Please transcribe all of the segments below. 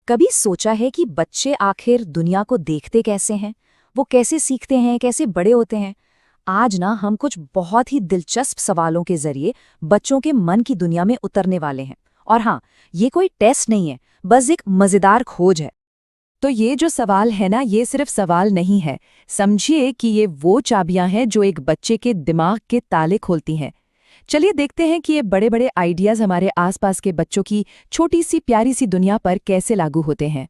कभी सोचा है कि बच्चे आखिर दुनिया को देखते कैसे हैं? वो कैसे सीखते हैं, कैसे बड़े होते हैं? आज ना हम कुछ बहुत ही दिलचस्प सवालों के जरिए बच्चों के मन की दुनिया में उतरने वाले हैं। और हाँ, ये कोई टेस्ट नहीं है, बस एक मजेदार खोज है। तो ये जो सवाल है ना, ये सिर्फ सवाल नहीं है। समझिए कि ये वो चाबियां हैं जो एक बच्चे के दिमाग के ताले खोलती हैं। चलिए देखते हैं कि ये बड़े बड़े आइडियाज हमारे आसपास के बच्चों की छोटी सी प्यारी सी दुनिया पर कैसे लागू होते हैं।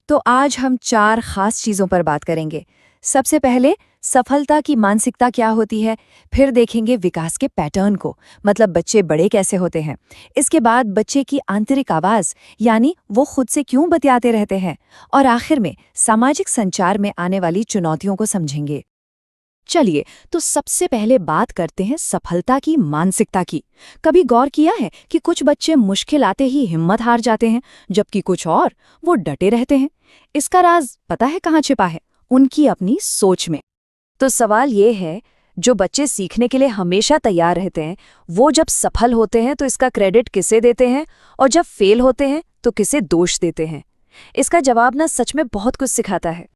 तो आज हम 4 खास चीज़ों पर बात करेंगे। सबसे पहले सफलता की मानसिकता क्या होती है, फिर देखेंगे विकास के पैटर्न को, मतलब बच्चे बड़े कैसे होते हैं। इसके बाद बच्चे की आंतरिक आवाज़, यानी वो खुद से क्यों बतियाते रहते हैं, और आखिर में सामाजिक संचार में आने वाली चुनौतियों को समझेंगे। चलिए, तो सबसे पहले बात करते हैं सफलता की मानसिकता की। कभी गौर किया है कि कुछ बच्चे मुश्किल आते ही हिम्मत हार जाते हैं, जबकि कुछ और वो डटे रहते हैं। इसका राज पता है कहाँ छिपा है? उनकी अपनी सोच में। तो सवाल ये है, जो बच्चे सीखने के लिए हमेशा तैयार रहते हैं, वो जब सफल होते हैं तो इसका क्रेडिट किसे देते हैं, और जब फेल होते हैं तो किसे दोष देते हैं? इसका जवाब ना सच में बहुत कुछ सिखाता है।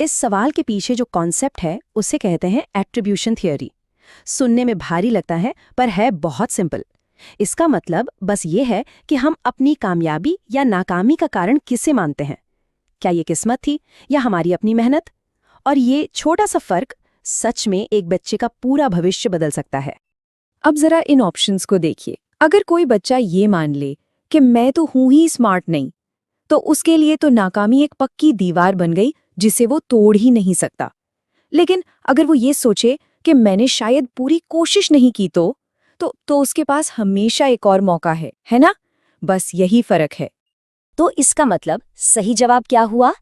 इस सवाल के पीछे जो कॉन्सेप्ट है उसे कहते हैं एट्रीब्यूशन थियरी। सुनने में भारी लगता है पर है बहुत सिंपल। इसका मतलब बस ये है कि हम अपनी कामयाबी या नाकामी का कारण किसे मानते हैं। क्या ये किस्मत थी या हमारी अपनी मेहनत? और ये छोटा सा फर्क सच में एक बच्चे का पूरा भविष्य बदल सकता है। अब जरा इन ऑप्शंस को देखिए। अगर कोई बच्चा ये मान ले कि मैं तो हूं ही स्मार्ट नहीं, तो उसके लिए तो नाकामी एक पक्की दीवार बन गई जिसे वो तोड़ ही नहीं सकता। लेकिन अगर वो ये सोचे कि मैंने शायद पूरी कोशिश नहीं की तो उसके पास हमेशा एक और मौका है ना? बस यही फर्क है। तो इसका मतलब सही जवाब क्या हुआ?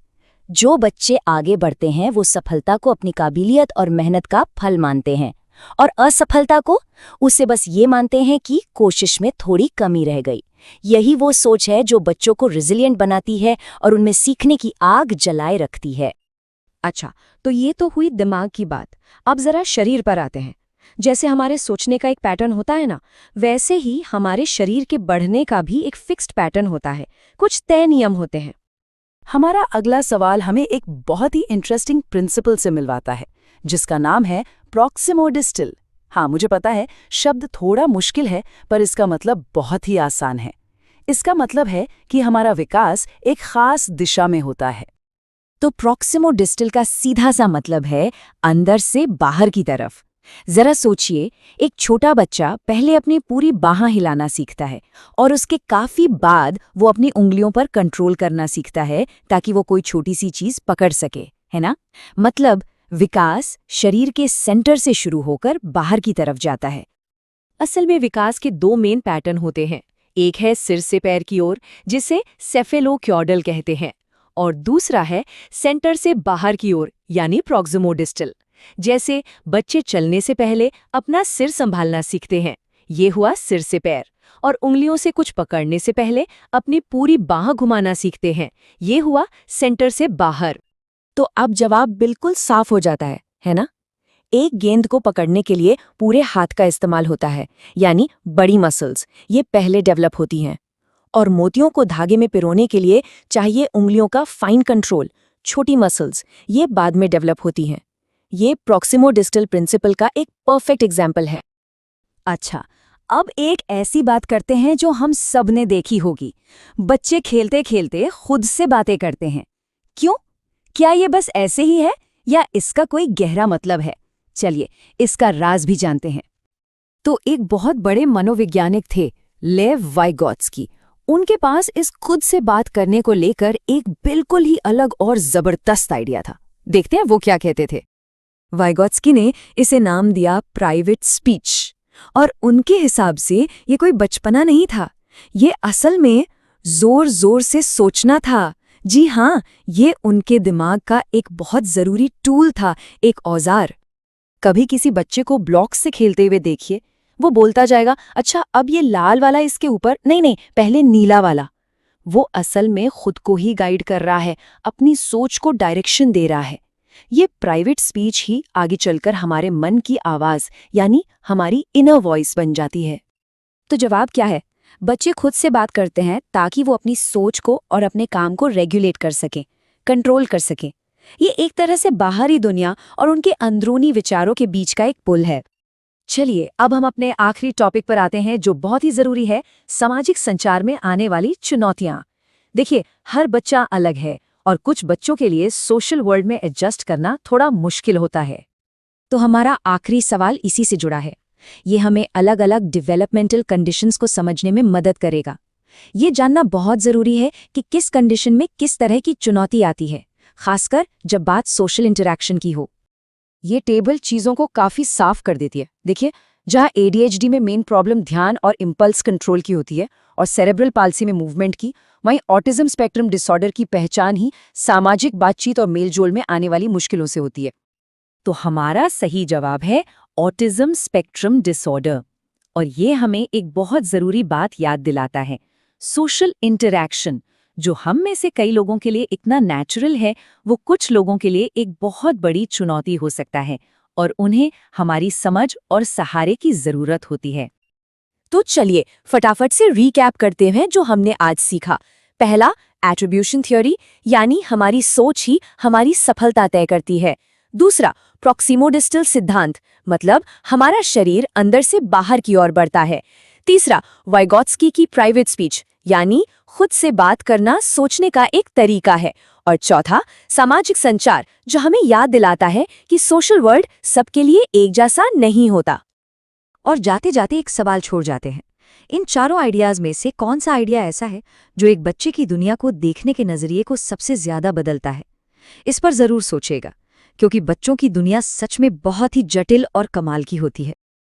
जो बच्चे आगे बढ़ते हैं वो सफलता को अपनी काबिलियत और मेहनत का फल मानते हैं, और असफलता को उसे बस ये मानते हैं कि कोशिश में थोड़ी कमी रह गई। यही वो सोच है जो बच्चों को रिजिलिएंट बनाती है और उनमें सीखने की आग जलाए रखती है। अच्छा, तो ये तो हुई दिमाग की बात। अब जरा शरीर पर आते हैं। जैसे हमारे सोचने का एक पैटर्न होता है ना, वैसे ही हमारे शरीर के बढ़ने का भी एक फिक्स्ड पैटर्न होता है। कुछ तय नियम होते हैं। हमारा अगला सवाल हमें एक बहुत ही इंटरेस्टिंग प्रिंसिपल से मिलवाता है, जिसका नाम है प्रॉक्सिमोडिस्टल। हाँ, मुझे पता है शब्द थोड़ा मुश्किल है, पर इसका मतलब बहुत ही आसान है। इसका मतलब है कि हमारा विकास एक खास दिशा में होता है। तो प्रॉक्सिमोडिस्टल का सीधा सा मतलब है अंदर से बाहर की तरफ। जरा सोचिए, एक छोटा बच्चा पहले अपनी पूरी बाह हिलाना सीखता है, और उसके काफी बाद वो अपनी उंगलियों पर कंट्रोल करना सीखता है ताकि वो कोई छोटी सी चीज पकड़ सके, है ना? मतलब विकास शरीर के सेंटर से शुरू होकर बाहर की तरफ जाता है। असल में विकास के 2 मेन पैटर्न होते हैं। एक है सिर से पैर की ओर, जिसे सेफेलोक्योडल कहते हैं, और दूसरा है सेंटर से बाहर की ओर, यानी प्रॉक्सिमोडिस्टल। जैसे बच्चे चलने से पहले अपना सिर संभालना सीखते हैं, ये हुआ सिर से पैर, और उंगलियों से कुछ पकड़ने से पहले अपनी पूरी बाह घुमाना सीखते हैं, ये हुआ सेंटर से बाहर। तो अब जवाब बिल्कुल साफ हो जाता है ना? एक गेंद को पकड़ने के लिए पूरे हाथ का इस्तेमाल होता है, यानी बड़ी मसल्स, ये पहले डेवलप होती हैं। और मोतियों को धागे में पिरोने के लिए चाहिए उंगलियों का फाइन कंट्रोल, छोटी मसल्स, ये बाद में डेवलप होती हैं। ये प्रॉक्सिमोडिस्टल प्रिंसिपल का एक परफेक्ट एग्जाम्पल है। अच्छा, अब एक ऐसी बात करते हैं जो हम सब ने देखी होगी। बच्चे खेलते खेलते खुद से बातें करते हैं। क्यों? क्या ये बस ऐसे ही है या इसका कोई गहरा मतलब है? चलिए, इसका राज भी जानते हैं। तो एक बहुत बड़े मनोवैज्ञानिक थे, लेव वाइगोत्स्की। उनके पास इस खुद से बात करने को लेकर एक बिल्कुल ही अलग और जबरदस्त आइडिया था। देखते हैं वो क्या कहते थे। वाइगोत्स्की ने इसे नाम दिया प्राइवेट स्पीच, और उनके हिसाब से ये कोई बचपना नहीं था, ये असल में जोर जोर से सोचना था। जी हाँ, ये उनके दिमाग का एक बहुत जरूरी टूल था, एक औजार। कभी किसी बच्चे को ब्लॉक्स से खेलते हुए देखिए, वो बोलता जाएगा, अच्छा अब ये लाल वाला इसके ऊपर, नहीं, पहले नीला वाला। वो असल में खुद को ही गाइड कर रहा है, अपनी सोच को डायरेक्शन दे रहा है। ये प्राइवेट स्पीच ही आगे चलकर हमारे मन की आवाज, यानी हमारी इनर वॉइस बन जाती है। तो जवाब क्या है? बच्चे खुद से बात करते हैं ताकि वो अपनी सोच को और अपने काम को रेगुलेट कर सकें, कंट्रोल कर सकें। ये एक तरह से बाहरी दुनिया और उनके अंदरूनी विचारों के बीच का एक पुल है। चलिए अब हम अपने आखिरी टॉपिक पर आते हैं जो बहुत ही जरूरी है, सामाजिक संचार में आने वाली चुनौतियां। देखिए, हर बच्चा अलग है और कुछ बच्चों के लिए सोशल वर्ल्ड में एडजस्ट करना थोड़ा मुश्किल होता है। तो हमारा आखिरी सवाल इसी से जुड़ा है। ये हमें अलग अलग डेवलपमेंटल कंडीशंस को समझने में मदद करेगा। ये जानना बहुत जरूरी है कि किस कंडीशन में किस तरह की चुनौती आती है, खासकर जब बात सोशल इंटरैक्शन की हो। ये टेबल चीज़ों को काफ़ी साफ कर देती है। देखिए, जहाँ ADHD में मेन प्रॉब्लम ध्यान और इम्पल्स कंट्रोल की होती है और सेरेब्रल पाल्सी में मूवमेंट की, वहीं ऑटिज्म स्पेक्ट्रम डिसऑर्डर की पहचान ही सामाजिक बातचीत और मेलजोल में आने वाली मुश्किलों से होती है। तो हमारा सही जवाब है ऑटिज्म स्पेक्ट्रम डिसऑर्डर। और ये हमें एक बहुत ज़रूरी बात याद दिलाता है, सोशल इंटरैक्शन जो हम में से कई लोगों के लिए इतना नेचुरल है, वो कुछ लोगों के लिए एक बहुत बड़ी चुनौती हो सकता है और उन्हें हमारी समझ और सहारे की ज़रूरत होती है। तो चलिए फटाफट से रीकैप करते हैं जो हमने आज सीखा। पहला, एट्रीब्यूशन थ्योरी, यानी हमारी सोच ही हमारी सफलता तय करती है। दूसरा, प्रॉक्सिमोडिस्टल सिद्धांत, मतलब हमारा शरीर अंदर से बाहर की ओर बढ़ता है। तीसरा, वाइगोत्स्की की प्राइवेट स्पीच, यानी खुद से बात करना सोचने का एक तरीका है। और चौथा, सामाजिक संचार, जो हमें याद दिलाता है कि सोशल वर्ल्ड सबके लिए एक जैसा नहीं होता। और जाते जाते एक सवाल छोड़ जाते हैं, इन चारों आइडियाज में से कौन सा आइडिया ऐसा है जो एक बच्चे की दुनिया को देखने के नजरिए को सबसे ज्यादा बदलता है? इस पर जरूर सोचेगा, क्योंकि बच्चों की दुनिया सच में बहुत ही जटिल और कमाल की होती है।